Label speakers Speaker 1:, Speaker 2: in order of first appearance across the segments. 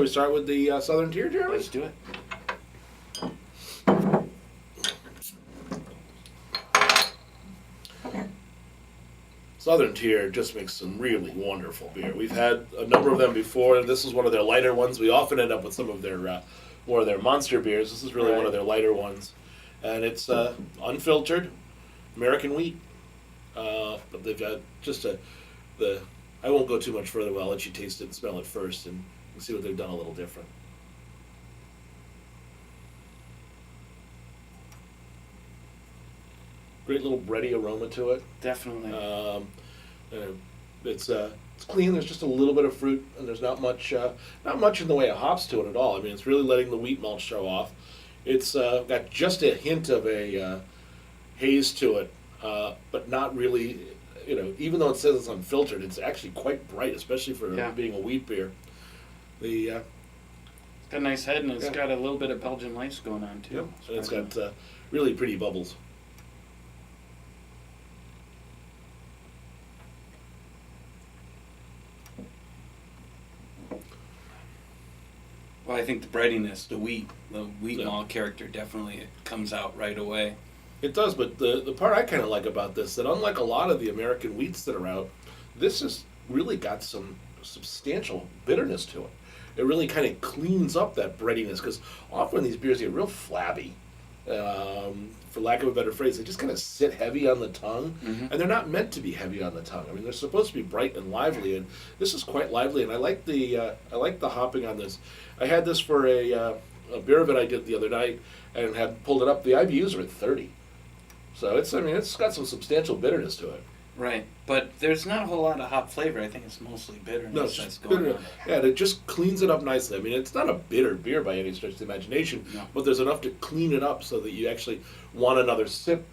Speaker 1: we start with the Southern Tier, Jeremy?
Speaker 2: Let's do it.
Speaker 1: Southern Tier just makes some really wonderful beer. We've had a number of them before, and this is one of their lighter ones. We often end up with some of their more of their monster beers. This is really one of their lighter ones, and it's unfiltered American wheat. But they've got just the. I won't go too much further. But I'll let you taste it and smell it first, and see what they've done a little different. Great little bready aroma to it.
Speaker 2: Definitely.
Speaker 1: It's clean. There's just a little bit of fruit, and there's not much in the way of hops to it at all. I mean, it's really letting the wheat malt show off. It's got just a hint of a haze to it, but not really. Even though it says it's unfiltered, it's actually quite bright, especially for being a wheat beer. It's
Speaker 2: got a nice head, and it's got a little bit of Belgian lights going on too.
Speaker 1: Yep. And it's got really pretty bubbles.
Speaker 2: Well, I think the breadiness, the wheat malt character definitely comes out right away.
Speaker 1: It does, but the part I kind of like about this, that unlike a lot of the American wheats that are out, this has really got some substantial bitterness to it. It really kind of cleans up that breadiness, because often these beers get real flabby. For lack of a better phrase, they just kind of sit heavy on the tongue, and they're not meant to be heavy on the tongue. I mean, they're supposed to be bright and lively, and this is quite lively. And I like the hopping on this. I had this for a beer event I did the other night, and had pulled it up. The IBUs are at 30, so it's got some substantial bitterness to it.
Speaker 2: Right, but there's not a whole lot of hop flavor. I think it's mostly bitterness.
Speaker 1: No, it's just bitter. Yeah, and it just cleans it up nicely. I mean, it's not a bitter beer by any stretch of the imagination, but there's enough to clean it up so that you actually want another sip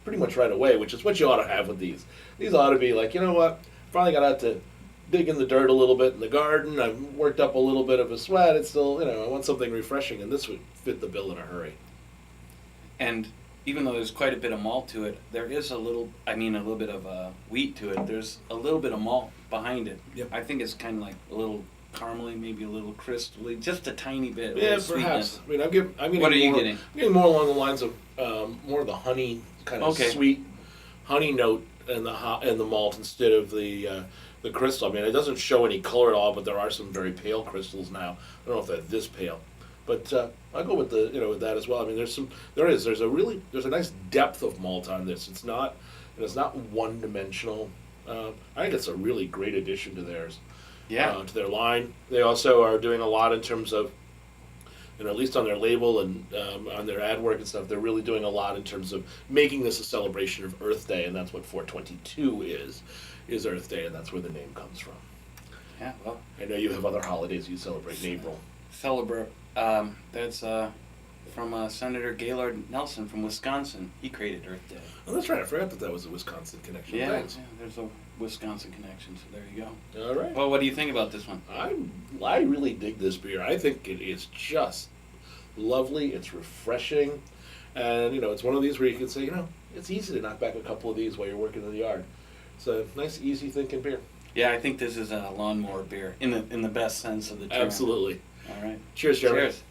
Speaker 1: pretty much right away, which is what you ought to have with these. These ought to be like, you know what, finally got out to dig in the dirt a little bit in the garden. I've worked up a little bit of a sweat. It's still, I want something refreshing, and this would fit the bill in a hurry.
Speaker 2: And even though there's quite a bit of malt to it, there is a little bit of wheat to it. There's a little bit of malt behind it.
Speaker 1: Yep.
Speaker 2: I think it's kind of like a little caramely, maybe a little crystally, just a tiny bit.
Speaker 1: Yeah, perhaps. I mean, I'm getting
Speaker 2: what are you getting?
Speaker 1: I'm getting more along the lines of more of the honey, kind of sweet honey note and the malt instead of the crystal. I mean, it doesn't show any color at all, but there are some very pale crystals now. I don't know if they're this pale. But I go with with that as well. I mean, there's a nice depth of malt on this. It's not one dimensional. I think it's a really great addition to theirs.
Speaker 2: Yeah.
Speaker 1: To their line. They also are doing a lot in terms of, at least on their label and on their ad work and stuff. They're really doing a lot in terms of making this a celebration of Earth Day, and that's what 422 is Earth Day, and that's where the name comes from.
Speaker 2: Yeah. Well,
Speaker 1: I know you have other holidays you celebrate in April.
Speaker 2: That's from Senator Gaylord Nelson from Wisconsin. He created Earth Day.
Speaker 1: Oh, that's right. I forgot that was a Wisconsin connection.
Speaker 2: Yeah,
Speaker 1: Thanks.
Speaker 2: yeah, there's a Wisconsin connection, so there you go.
Speaker 1: All right.
Speaker 2: Well, what do you think about this one?
Speaker 1: I really dig this beer. I think it is just lovely. It's refreshing. And, it's one of these where you can say, it's easy to knock back a couple of these while you're working in the yard. It's a nice, easy thinking beer.
Speaker 2: Yeah, I think this is a lawnmower beer in the best sense of the term.
Speaker 1: Absolutely.
Speaker 2: All right.
Speaker 1: Cheers, Jeremy.
Speaker 2: Cheers.